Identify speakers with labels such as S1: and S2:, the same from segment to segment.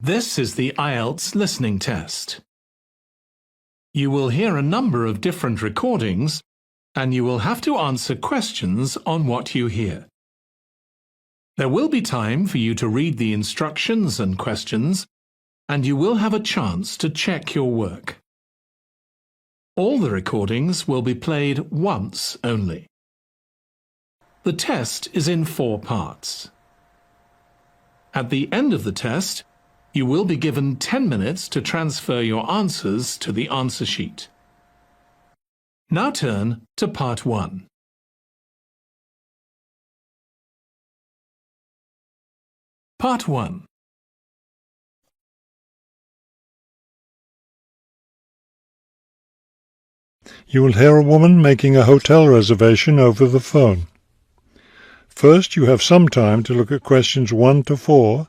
S1: This is the IELTS listening test. You will hear a number of different recordings, and you will have to answer questions on what you hear. There will be time for you to read the instructions and questions, and you will have a chance to check your work. All the recordings will be played once only. The test is in 4 parts. At the end of the test, you will be given 10 minutes to transfer your answers to the answer sheet. Now turn to Part 1. Part 1.
S2: You will hear a woman making a hotel reservation over the phone. First, you have some time to look at questions 1 to 4.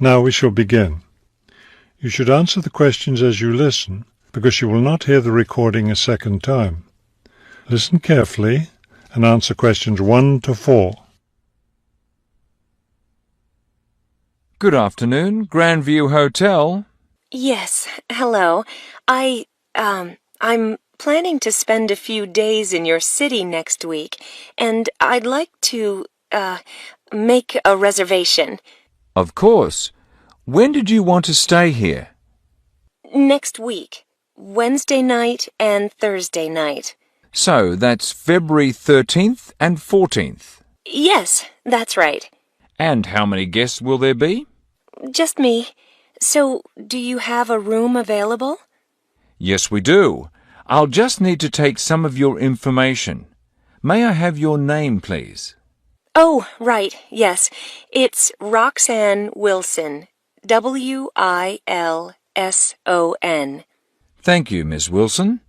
S2: Now we shall begin. You should answer the questions as you listen, because you will not hear the recording a second time. Listen carefully and answer questions 1 to 4.
S3: Good afternoon, Grandview Hotel.
S4: Yes, hello. I'm planning to spend a few days in your city next week, and I'd like to, make a reservation.
S3: Of course. When did you want to stay here?
S4: Next week, Wednesday night and Thursday night.
S3: So that's February 13th and 14th.
S4: Yes, that's right.
S3: And how many guests will there be?
S4: Just me. So, do you have a room available?
S3: Yes, we do. I'll just need to take some of your information. May I have your name, please?
S4: Oh, right, yes. It's Roxanne Wilson. W-I-L-S-O-N.
S3: Thank you, Miss Wilson.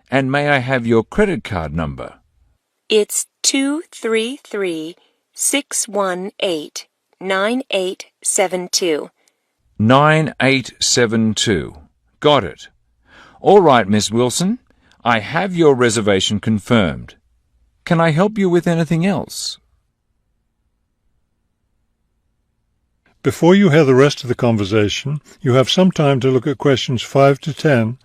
S3: And may I have your credit card number?
S4: It's 233-618-9872.
S3: 9872. Got it. All right, Miss Wilson. I have your reservation confirmed. Can I help you with anything else?
S2: Before you hear the rest of the conversation, you have some time to look at questions 5 to 10.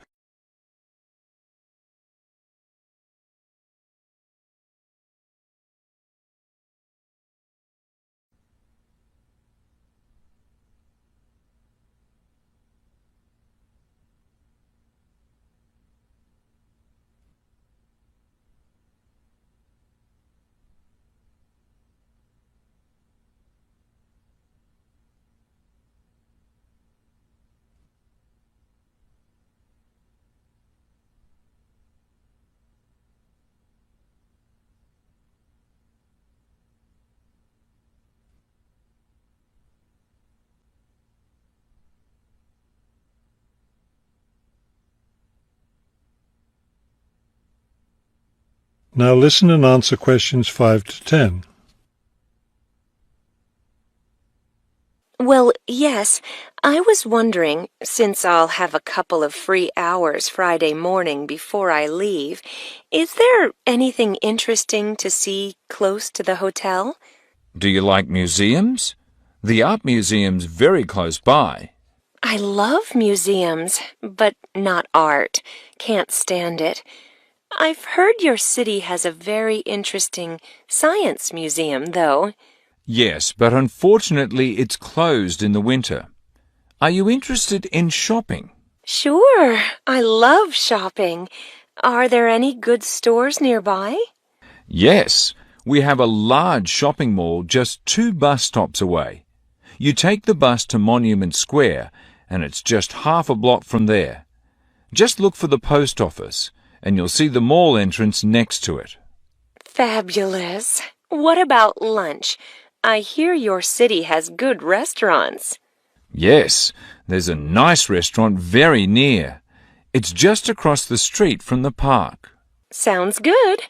S2: Now listen and answer questions 5 to 10.
S4: Well, yes, I was wondering, since I'll have a couple of free hours Friday morning before I leave, is there anything interesting to see close to the hotel?
S3: Do you like museums? The art museum's very close by.
S4: I love museums, but not art. Can't stand it. I've heard your city has a very interesting science museum, though.
S3: Yes, but unfortunately it's closed in the winter. Are you interested in shopping?
S4: Sure, I love shopping. Are there any good stores nearby?
S3: Yes, we have a large shopping mall just 2 bus stops away. You take the bus to Monument Square, and it's just half a block from there. Just look for the post office, and you'll see the mall entrance next to it.
S4: Fabulous. What about lunch? I hear your city has good restaurants.
S3: Yes, there's a nice restaurant very near. It's just across the street from the park.
S4: Sounds good.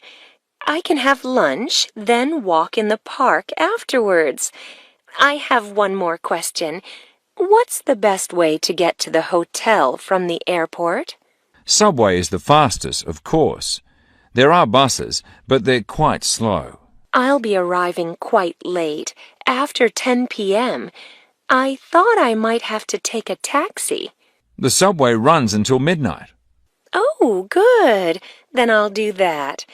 S4: I can have lunch, then walk in the park afterwards. I have one more question. What's the best way to get to the hotel from the airport?
S3: Subway is the fastest, of course. There are buses, but they're quite slow.
S4: I'll be arriving quite late, after 10 p.m. I thought I might have to take a taxi.
S3: The subway runs until midnight.
S4: Oh, good. Then I'll do that.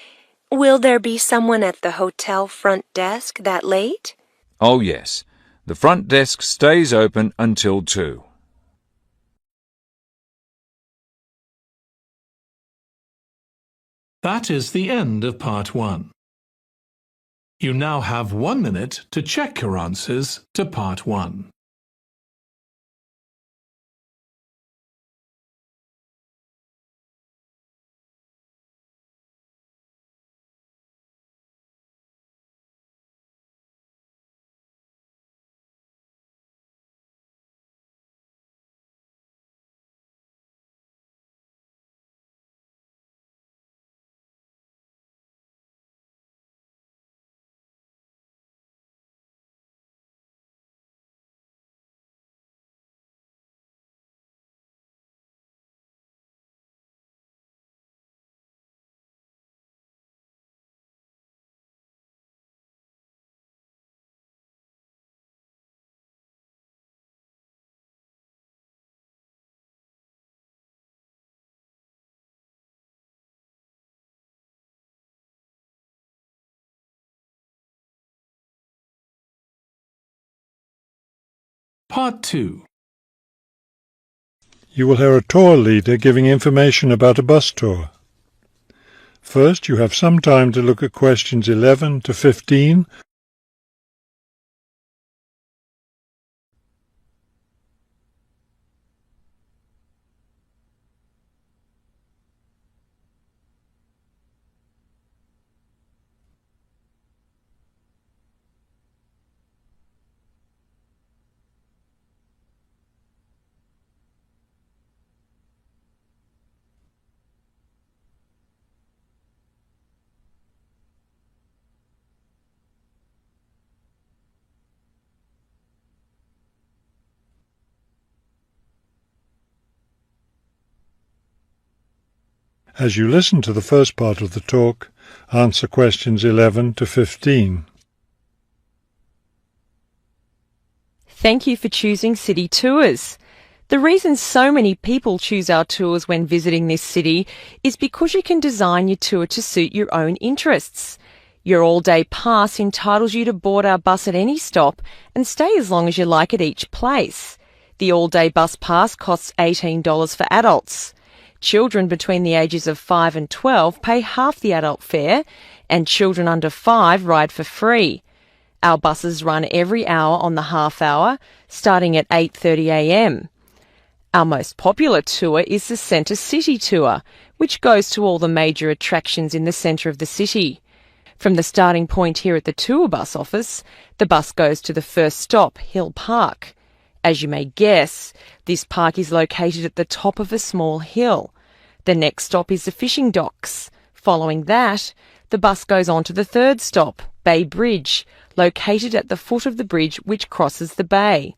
S4: Will there be someone at the hotel front desk that late?
S3: Oh, yes. The front desk stays open until 2.
S1: That is the end of part 1. You now have 1 minute to check your answers to part 1. Part 2.
S2: You will hear a tour leader giving information about a bus tour. First, you have some time to look at questions 11 to 15. As you listen to the first part of the talk, answer questions 11 to 15.
S5: Thank you for choosing City Tours. The reason so many people choose our tours when visiting this city is because you can design your tour to suit your own interests. Your all-day pass entitles you to board our bus at any stop and stay as long as you like at each place. The all-day bus pass costs $18 for adults. Children between the ages of 5 and 12 pay half the adult fare, and children under 5 ride for free. Our buses run every hour on the half hour, starting at 8:30 a.m. Our most popular tour is the Centre City Tour, which goes to all the major attractions in the centre of the city. From the starting point here at the tour bus office, the bus goes to the first stop, Hill Park. As you may guess, this park is located at the top of a small hill. The next stop is the fishing docks. Following that, the bus goes on to the third stop, Bay Bridge, located at the foot of the bridge which crosses the bay.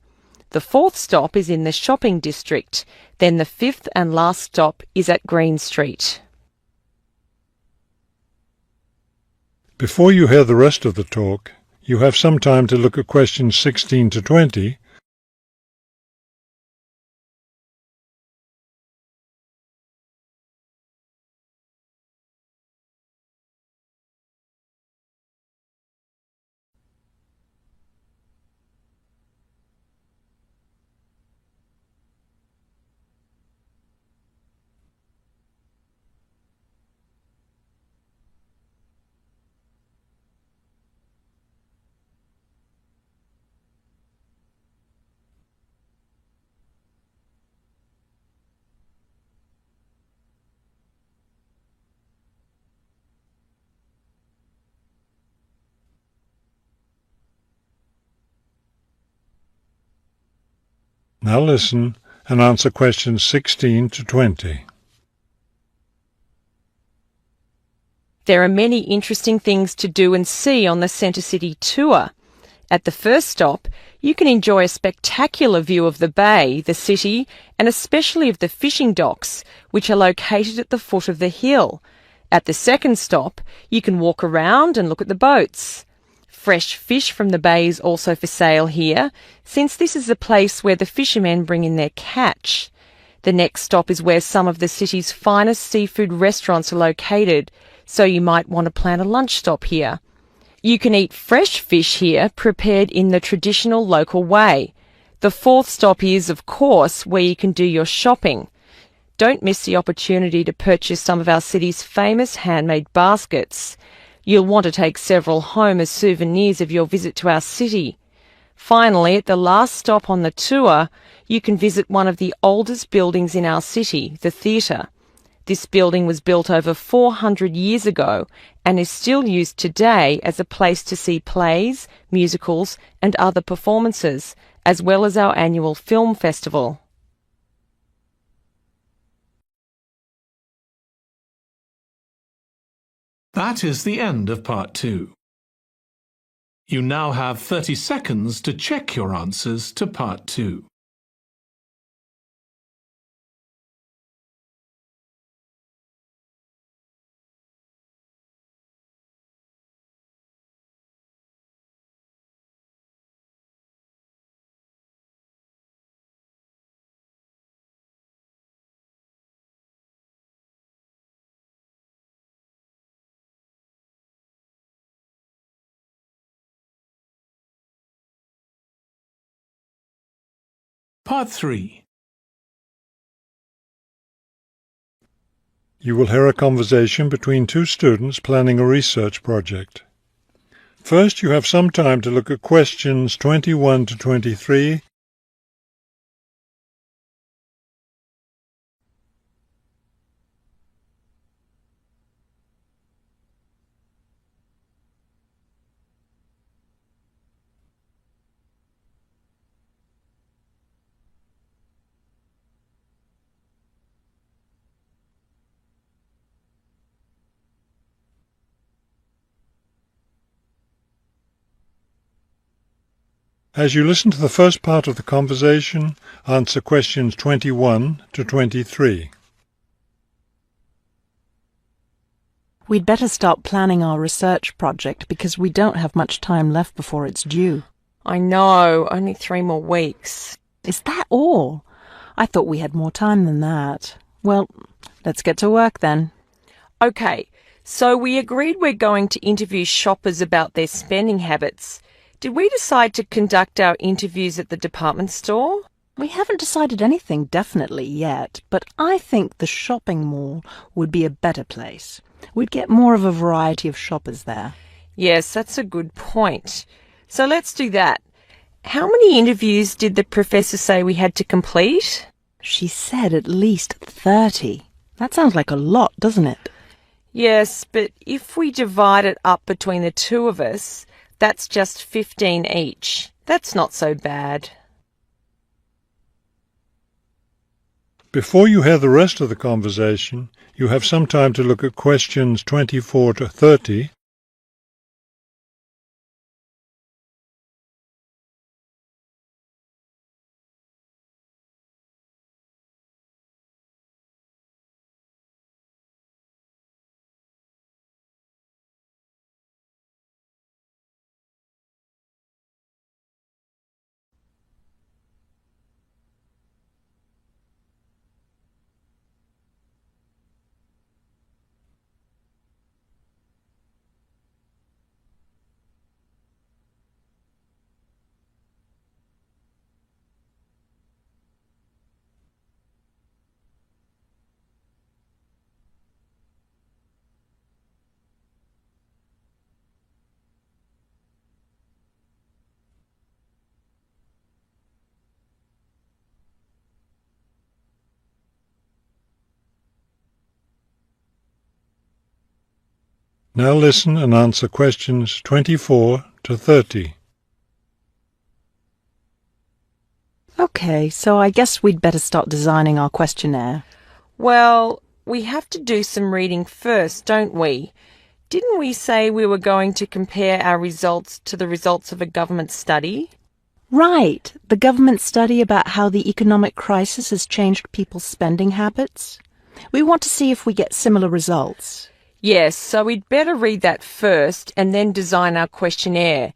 S5: The fourth stop is in the shopping district. Then the fifth and last stop is at Green Street.
S2: Before you hear the rest of the talk, you have some time to look at questions 16 to 20. Now listen and answer questions 16 to 20.
S5: There are many interesting things to do and see on the Centre City tour. At the first stop, you can enjoy a spectacular view of the bay, the city, and especially of the fishing docks, which are located at the foot of the hill. At the second stop, you can walk around and look at the boats. Fresh fish from the bay is also for sale here, since this is the place where the fishermen bring in their catch. The next stop is where some of the city's finest seafood restaurants are located, so you might want to plan a lunch stop here. You can eat fresh fish here, prepared in the traditional local way. The fourth stop is, of course, where you can do your shopping. Don't miss the opportunity to purchase some of our city's famous handmade baskets. You'll want to take several home as souvenirs of your visit to our city. Finally, at the last stop on the tour, you can visit one of the oldest buildings in our city, the theatre. This building was built over 400 years ago and is still used today as a place to see plays, musicals and other performances, as well as our annual film festival.
S1: That is the end of Part 2. You now have 30 seconds to check your answers to Part 2. Part 3.
S2: You will hear a conversation between two students planning a research project. First, you have some time to look at questions 21 to 23 As you listen to the first part of the conversation, answer questions 21 to 23.
S6: We'd better start planning our research project because we don't have much time left before it's due.
S5: I know, only 3 more weeks.
S6: Is that all? I thought we had more time than that. Well, let's get to work then.
S5: Okay, so we agreed we're going to interview shoppers about their spending habits. Did we decide to conduct our interviews at the department store?
S6: We haven't decided anything definitely yet, but I think the shopping mall would be a better place. We'd get more of a variety of shoppers there.
S5: Yes, that's a good point. So let's do that. How many interviews did the professor say we had to complete?
S6: She said at least 30. That sounds like a lot, doesn't it?
S5: Yes, but if we divide it up between the two of us, that's just 15 each. That's not so bad.
S2: Before you hear the rest of the conversation, you have some time to look at questions 24 to 30 Now listen and answer questions 24 to 30.
S6: Okay, so I guess we'd better start designing our questionnaire.
S5: Well, we have to do some reading first, don't we? Didn't we say we were going to compare our results to the results of a government study?
S6: Right, the government study about how the economic crisis has changed people's spending habits. We want to see if we get similar results.
S5: Yes, so we'd better read that first and then design our questionnaire.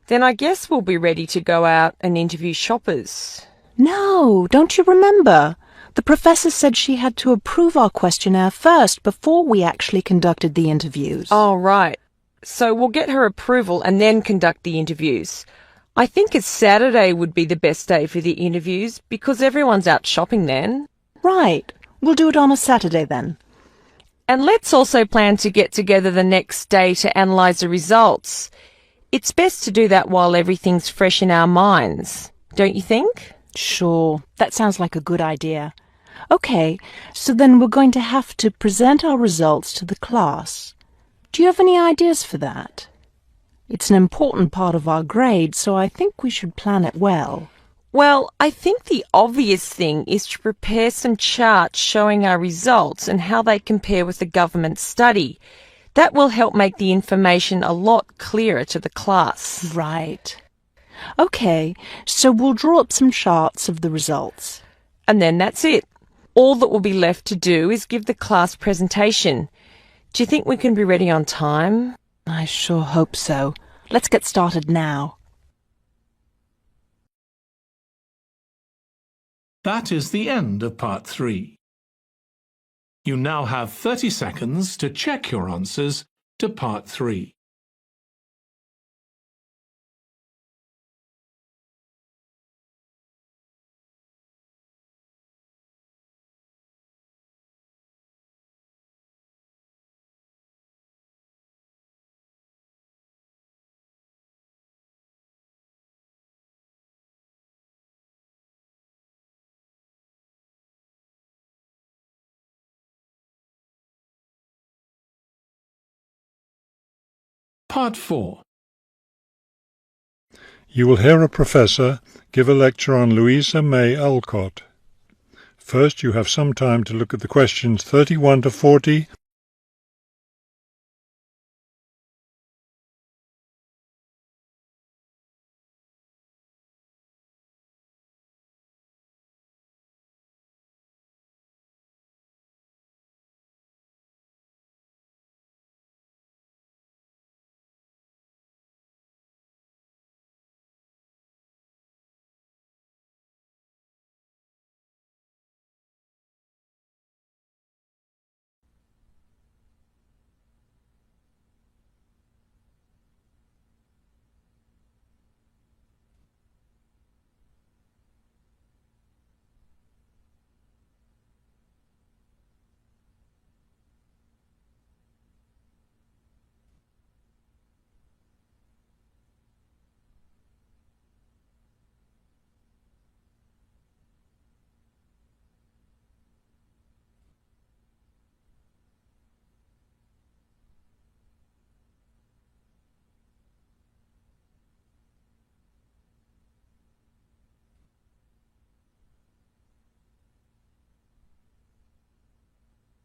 S5: Then I guess we'll be ready to go out and interview shoppers.
S6: No, don't you remember? The professor said she had to approve our questionnaire first before we actually conducted the interviews.
S5: Oh, right. So we'll get her approval and then conduct the interviews. I think a Saturday would be the best day for the interviews because everyone's out shopping then.
S6: Right. We'll do it on a Saturday then.
S5: And let's also plan to get together the next day to analyse the results. It's best to do that while everything's fresh in our minds, don't you think?
S6: Sure, that sounds like a good idea. Okay, so then we're going to have to present our results to the class. Do you have any ideas for that? It's an important part of our grade, so I think we should plan it well.
S5: Well, I think the obvious thing is to prepare some charts showing our results and how they compare with the government study. That will help make the information a lot clearer to the class.
S6: Right. Okay, so we'll draw up some charts of the results.
S5: And then that's it. All that will be left to do is give the class presentation. Do you think we can be ready on time?
S6: I sure hope so. Let's get started now.
S1: That is the end of part 3. You now have 30 seconds to check your answers to part 3. Part 4.
S2: You will hear a professor give a lecture on Louisa May Alcott. First, you have some time to look at the questions 31 to 40.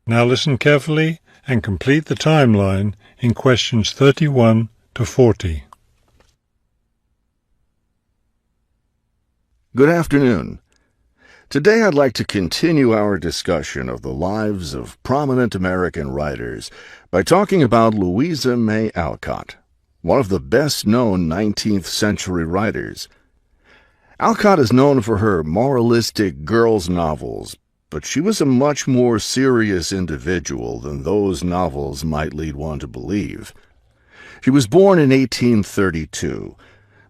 S2: Now listen carefully and complete the timeline in questions 31 to 40.
S7: Good afternoon. Today I'd like to continue our discussion of the lives of prominent American writers by talking about Louisa May Alcott, one of the best-known 19th century writers. Alcott is known for her moralistic girls' novels, but she was a much more serious individual than those novels might lead one to believe. She was born in 1832,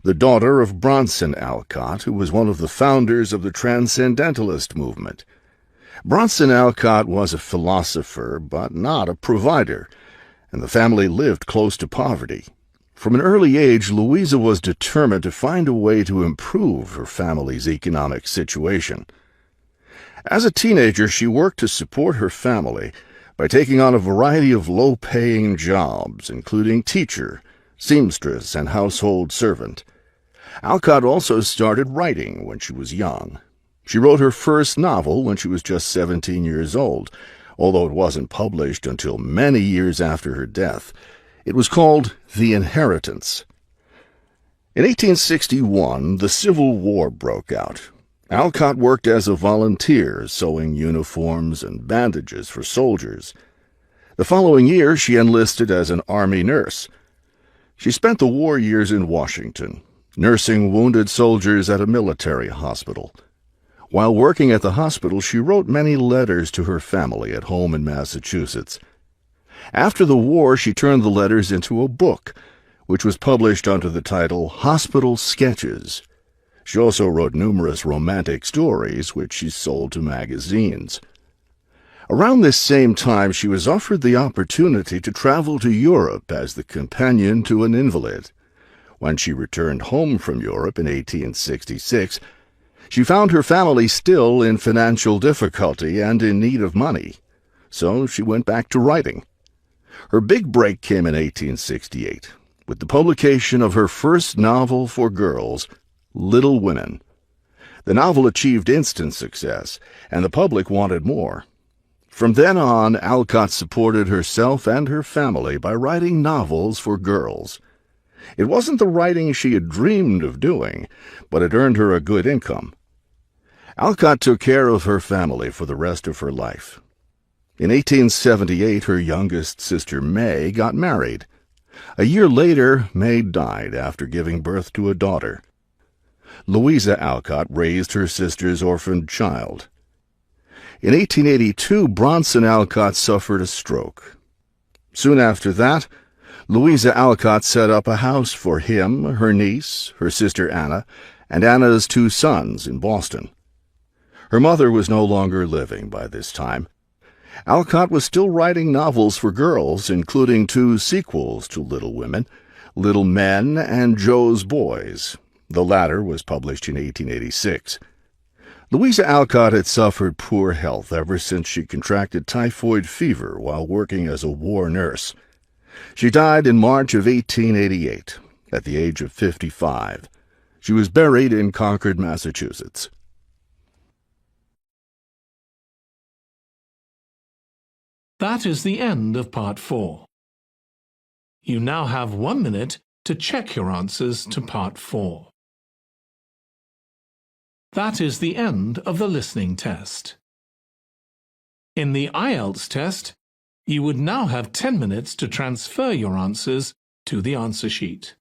S7: the daughter of Bronson Alcott, who was one of the founders of the Transcendentalist movement. Bronson Alcott was a philosopher, but not a provider, and the family lived close to poverty. From an early age, Louisa was determined to find a way to improve her family's economic situation. As a teenager, she worked to support her family by taking on a variety of low-paying jobs, including teacher, seamstress, and household servant. Alcott also started writing when she was young. She wrote her first novel when she was just 17 years old, although it wasn't published until many years after her death. It was called The Inheritance. In 1861, the Civil War broke out. Alcott worked as a volunteer, sewing uniforms and bandages for soldiers. The following year, she enlisted as an Army nurse. She spent the war years in Washington, nursing wounded soldiers at a military hospital. While working at the hospital, she wrote many letters to her family at home in Massachusetts. After the war, she turned the letters into a book, which was published under the title Hospital Sketches. She also wrote numerous romantic stories, which she sold to magazines. Around this same time, she was offered the opportunity to travel to Europe as the companion to an invalid. When she returned home from Europe in 1866, she found her family still in financial difficulty and in need of money, so she went back to writing. Her big break came in 1868, with the publication of her first novel for girls, Little Women. The novel achieved instant success, and the public wanted more. From then on, Alcott supported herself and her family by writing novels for girls. It wasn't the writing she had dreamed of doing, but it earned her a good income. Alcott took care of her family for the rest of her life. In 1878, her youngest sister May got married. A year later, May died after giving birth to a daughter. Louisa Alcott raised her sister's orphaned child. In 1882, Bronson Alcott suffered a stroke. Soon after that, Louisa Alcott set up a house for him, her niece, her sister Anna, and Anna's 2 sons in Boston. Her mother was no longer living by this time. Alcott was still writing novels for girls, including 2 sequels to Little Women, Little Men and Joe's Boys. The latter was published in 1886. Louisa Alcott had suffered poor health ever since she contracted typhoid fever while working as a war nurse. She died in March of 1888, at the age of 55. She was buried in Concord, Massachusetts.
S1: That is the end of Part 4. You now have 1 minute to check your answers to Part 4. That is the end of the listening test. In the IELTS test, you would now have 10 minutes to transfer your answers to the answer sheet.